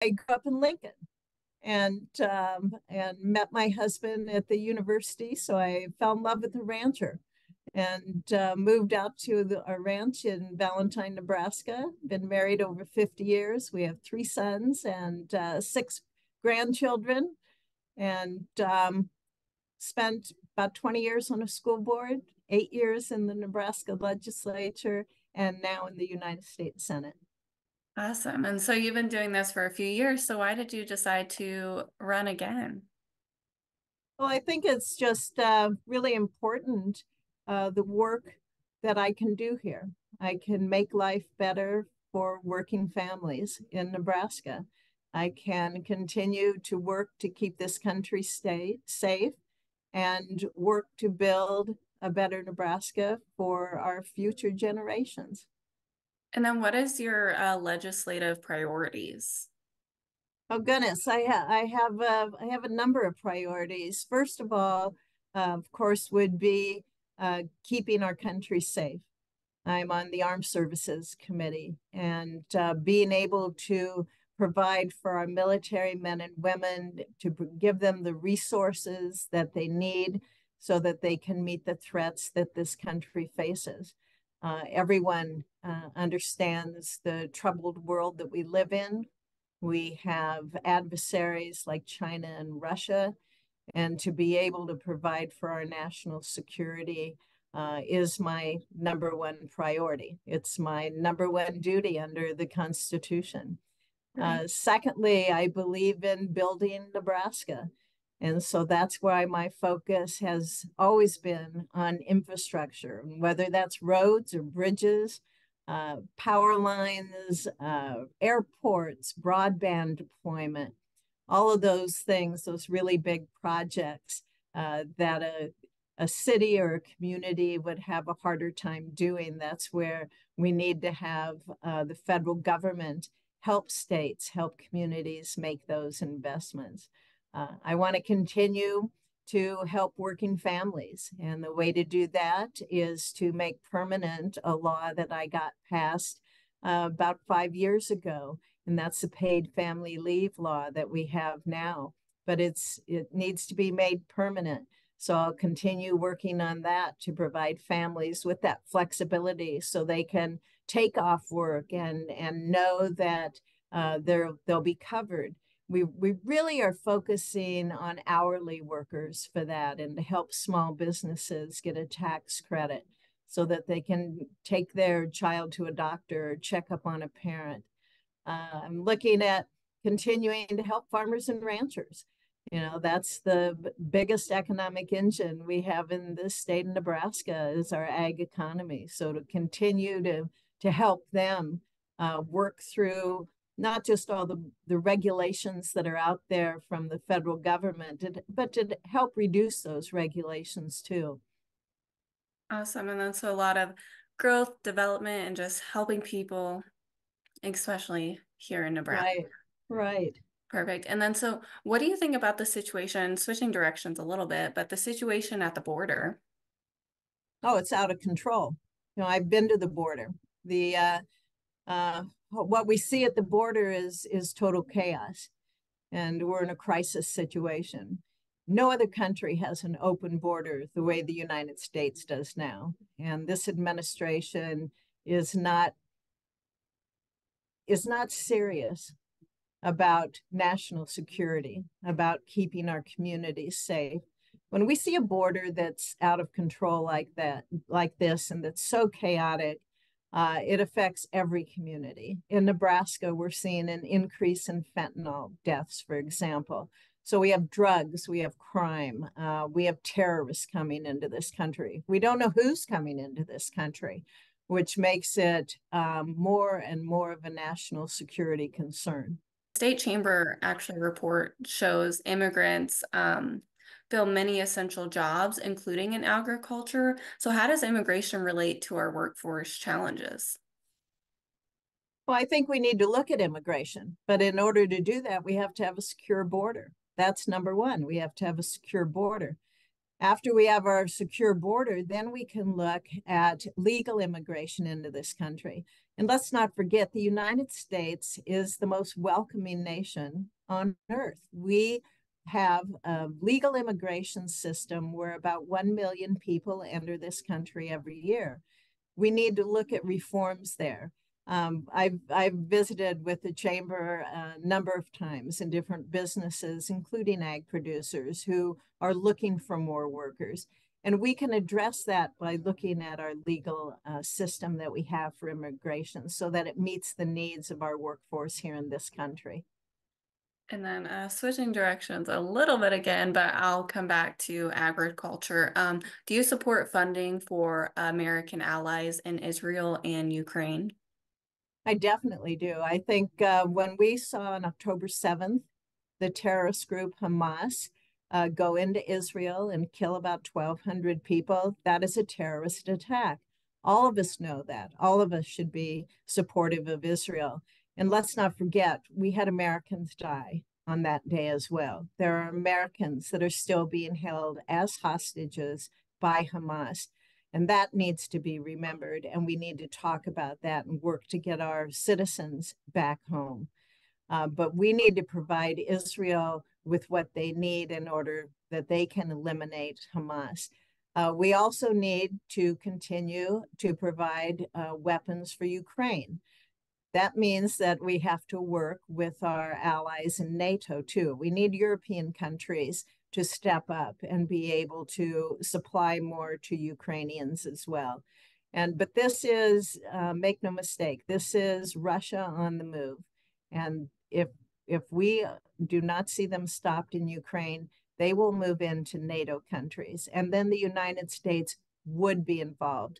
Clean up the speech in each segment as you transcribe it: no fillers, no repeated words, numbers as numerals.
I grew up in Lincoln and met my husband at the university. So I fell in love with a rancher and moved out to a ranch in Valentine, Nebraska. Been married over 50 years. We have 3 sons and 6 grandchildren, and spent about 20 years on a school board, 8 years in the Nebraska legislature, and now in the United States Senate. Awesome. And so you've been doing this for a few years. So why did you decide to run again? Well, I think it's just really important, the work that I can do here. I can make life better for working families in Nebraska. I can continue to work to keep this country safe and work to build a better Nebraska for our future generations. And then what is your legislative priorities? Oh goodness, I have a number of priorities. First of all, of course, would be keeping our country safe. I'm on the Armed Services Committee, and being able to provide for our military men and women, to give them the resources that they need so that they can meet the threats that this country faces. Everyone understands the troubled world that we live in. We have adversaries like China and Russia, and to be able to provide for our national security is my number one priority. It's my number one duty under the Constitution. Secondly, I believe in building Nebraska. And so that's why my focus has always been on infrastructure, whether that's roads or bridges, power lines, airports, broadband deployment, all of those things, those really big projects that a city or a community would have a harder time doing. That's where we need to have the federal government help states, help communities make those investments. I want to continue to help working families. And the way to do that is to make permanent a law that I got passed about 5 years ago. And that's the paid family leave law that we have now. But it needs to be made permanent. So I'll continue working on that to provide families with that flexibility so they can take off work and know that they'll be covered. We really are focusing on hourly workers for that, and to help small businesses get a tax credit so that they can take their child to a doctor or check up on a parent. I'm looking at continuing to help farmers and ranchers. You know, that's the biggest economic engine we have in this state of Nebraska is our ag economy. So to continue to help them work through not just all the regulations that are out there from the federal government, but to help reduce those regulations too. Awesome. And then so a lot of growth, development, and just helping people, especially here in Nebraska. Right, right. Perfect. And then so what do you think about the situation, switching directions a little bit, but the situation at the border? Oh, it's out of control. You know, I've been to the border. The what we see at the border is total chaos, and we're in a crisis situation. No other country has an open border the way the United States does now, and this administration is not serious about national security, about keeping our communities safe. When we see a border that's out of control like that, like this, and that's so chaotic, it affects every community. In Nebraska, we're seeing an increase in fentanyl deaths, for example. So we have drugs, we have crime, we have terrorists coming into this country. We don't know who's coming into this country, which makes it more and more of a national security concern. State Chamber actually report shows immigrants fill many essential jobs, including in agriculture. So how does immigration relate to our workforce challenges? Well, I think we need to look at immigration, but in order to do that, we have to have a secure border. That's number one. We have to have a secure border. After we have our secure border, then we can look at legal immigration into this country. And let's not forget, the United States is the most welcoming nation on earth. We have a legal immigration system where about 1 million people enter this country every year. We need to look at reforms there. I've visited with the chamber a number of times in different businesses, including ag producers who are looking for more workers. And we can address that by looking at our legal system that we have for immigration so that it meets the needs of our workforce here in this country. And then switching directions a little bit again, but I'll come back to agriculture. Do you support funding for American allies in Israel and Ukraine? I definitely do. I think when we saw on October 7th, the terrorist group Hamas go into Israel and kill about 1,200 people, that is a terrorist attack. All of us know that. All of us should be supportive of Israel. And let's not forget, we had Americans die on that day as well. There are Americans that are still being held as hostages by Hamas. And that needs to be remembered. And we need to talk about that and work to get our citizens back home. But we need to provide Israel with what they need in order that they can eliminate Hamas. We also need to continue to provide weapons for Ukraine. That means that we have to work with our allies in NATO too. We need European countries to step up and be able to supply more to Ukrainians as well. But this is, make no mistake, this is Russia on the move. And if we do not see them stopped in Ukraine, they will move into NATO countries. And then the United States would be involved.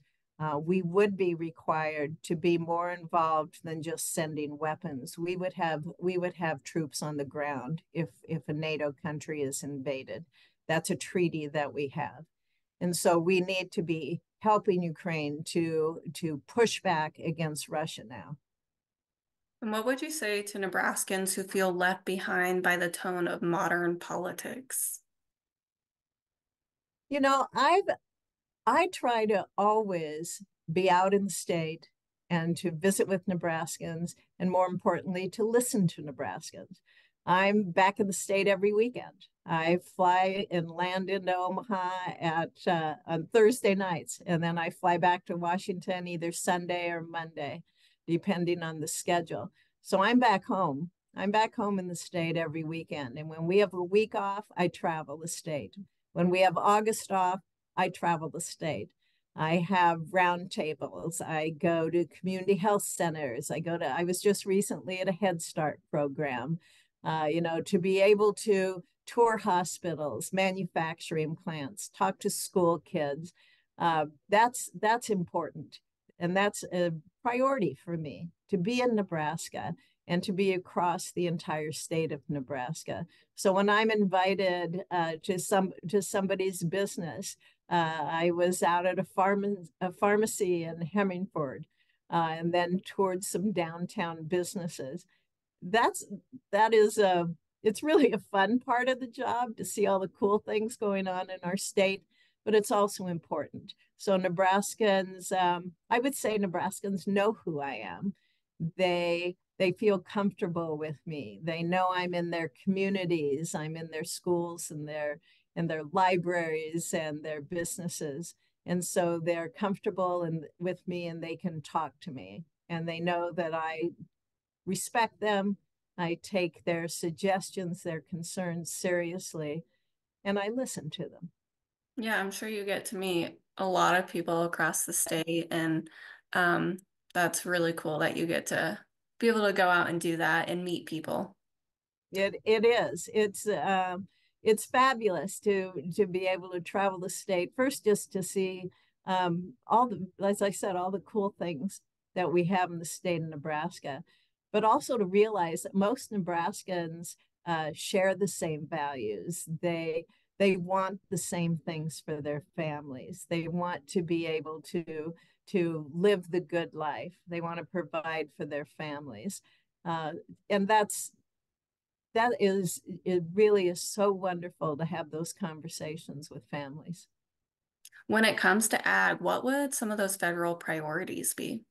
We would be required to be more involved than just sending weapons. We would have troops on the ground if a NATO country is invaded. That's a treaty that we have. And so we need to be helping Ukraine to push back against Russia now. And what would you say to Nebraskans who feel left behind by the tone of modern politics? You know, I try to always be out in the state and to visit with Nebraskans, and more importantly, to listen to Nebraskans. I'm back in the state every weekend. I fly and land into Omaha on Thursday nights, and then I fly back to Washington either Sunday or Monday, depending on the schedule. So I'm back home. I'm back home in the state every weekend. And when we have a week off, I travel the state. When we have August off, I travel the state. I have roundtables. I go to community health centers. I was just recently at a Head Start program, to be able to tour hospitals, manufacturing plants, talk to school kids. That's important. And that's a priority for me to be in Nebraska and to be across the entire state of Nebraska. So when I'm invited to somebody's business, I was out at a pharmacy in Hemingford, and then towards some downtown businesses. It's really a fun part of the job to see all the cool things going on in our state, but it's also important. So Nebraskans, I would say Nebraskans know who I am. They feel comfortable with me. They know I'm in their communities, I'm in their schools and their libraries and their businesses. And so they're comfortable with me, and they can talk to me. And they know that I respect them. I take their suggestions, their concerns seriously, and I listen to them. Yeah, I'm sure you get to meet a lot of people across the state, and that's really cool that you get to be able to go out and do that and meet people. It is. It's fabulous to be able to travel the state first, just to see as I said, all the cool things that we have in the state of Nebraska, but also to realize that most Nebraskans share the same values. They want the same things for their families. They want to be able to live the good life. They want to provide for their families, and that's it really is so wonderful to have those conversations with families. When it comes to ag, what would some of those federal priorities be?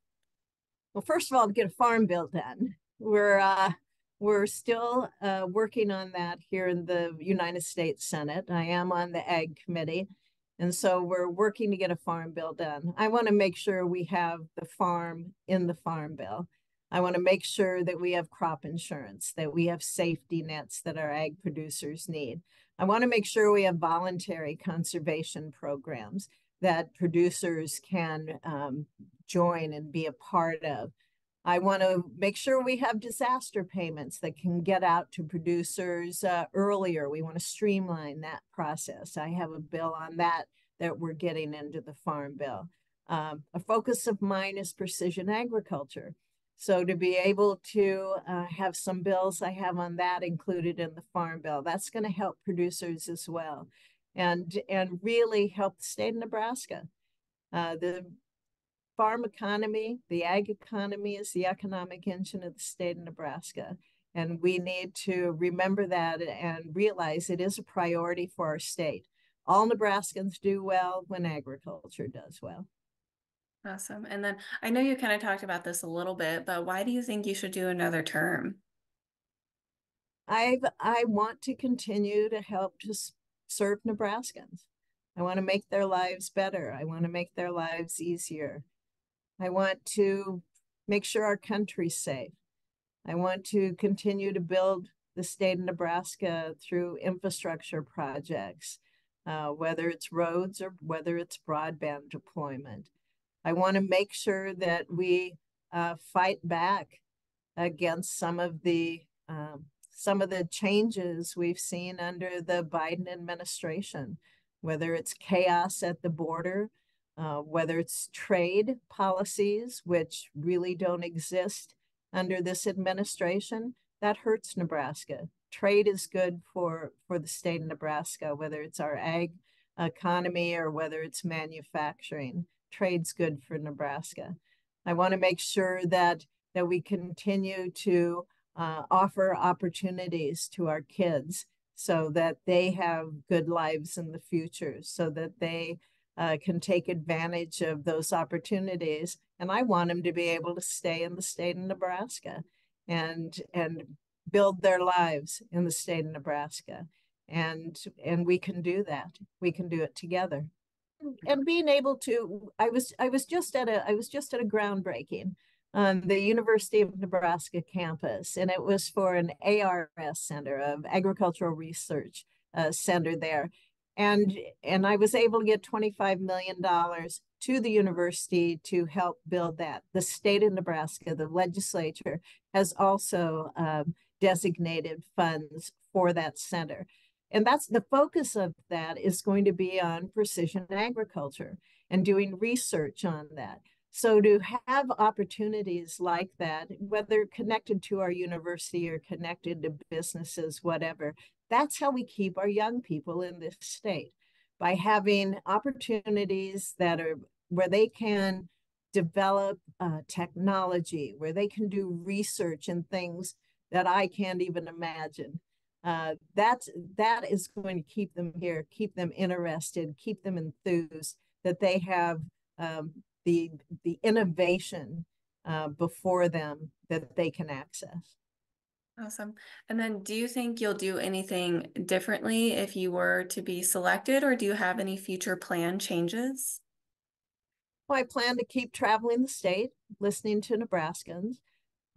Well, first of all, to get a farm bill done. We're still working on that here in the United States Senate. I am on the Ag Committee, and so we're working to get a farm bill done. I want to make sure we have the farm in the farm bill. I want to make sure that we have crop insurance, that we have safety nets that our ag producers need. I want to make sure we have voluntary conservation programs that producers can join and be a part of. I want to make sure we have disaster payments that can get out to producers earlier. We want to streamline that process. I have a bill on that we're getting into the farm bill. A focus of mine is precision agriculture. So to be able to have some bills I have on that included in the farm bill, that's going to help producers as well, and really help the state of Nebraska. The farm economy, the ag economy is the economic engine of the state of Nebraska. And we need to remember that and realize it is a priority for our state. All Nebraskans do well when agriculture does well. Awesome. And then I know you kind of talked about this a little bit, but why do you think you should do another term? I want to continue to help to serve Nebraskans. I want to make their lives better. I want to make their lives easier. I want to make sure our country's safe. I want to continue to build the state of Nebraska through infrastructure projects, whether it's roads or whether it's broadband deployment. I want to make sure that we fight back against some of the changes we've seen under the Biden administration, whether it's chaos at the border, whether it's trade policies, which really don't exist under this administration. That hurts Nebraska. Trade is good for the state of Nebraska, whether it's our ag economy or whether it's manufacturing. Trade's good for Nebraska. I want to make sure that we continue to offer opportunities to our kids so that they have good lives in the future, so that they can take advantage of those opportunities. And I want them to be able to stay in the state of Nebraska and build their lives in the state of Nebraska. And we can do that. We can do it together. And being able to, I was just at a groundbreaking on the University of Nebraska campus, and it was for an ARS center, of agricultural research center there. And I was able to get $25 million to the university to help build that. The state of Nebraska, the legislature, has also designated funds for that center. And that's the focus of that is going to be on precision agriculture and doing research on that. So to have opportunities like that, whether connected to our university or connected to businesses, whatever, that's how we keep our young people in this state, by having opportunities that are where they can develop technology, where they can do research and things that I can't even imagine. That is going to keep them here, keep them interested, keep them enthused, that they have the innovation before them that they can access. Awesome. And then do you think you'll do anything differently if you were to be selected, or do you have any future plan changes? Well, I plan to keep traveling the state, listening to Nebraskans.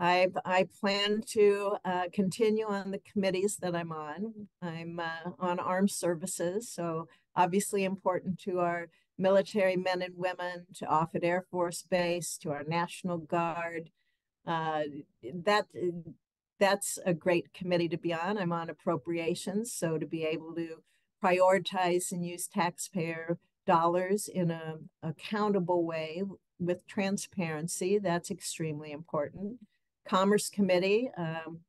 I plan to continue on the committees that I'm on. I'm on armed services, so obviously important to our military men and women, to Offutt Air Force Base, to our National Guard. That's a great committee to be on. I'm on appropriations, so to be able to prioritize and use taxpayer dollars in an accountable way with transparency, that's extremely important. Commerce Committee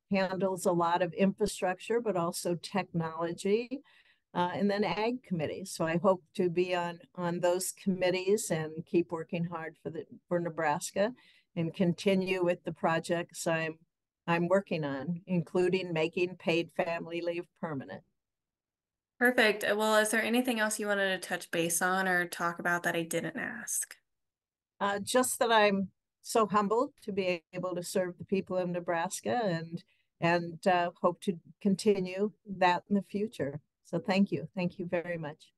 handles a lot of infrastructure, but also technology, and then Ag Committee. So I hope to be on those committees and keep working hard for Nebraska, and continue with the projects I'm I'm working on, including making paid family leave permanent. Perfect. Well, is there anything else you wanted to touch base on or talk about that I didn't ask? Just that I'm so humbled to be able to serve the people of Nebraska and hope to continue that in the future. So thank you very much.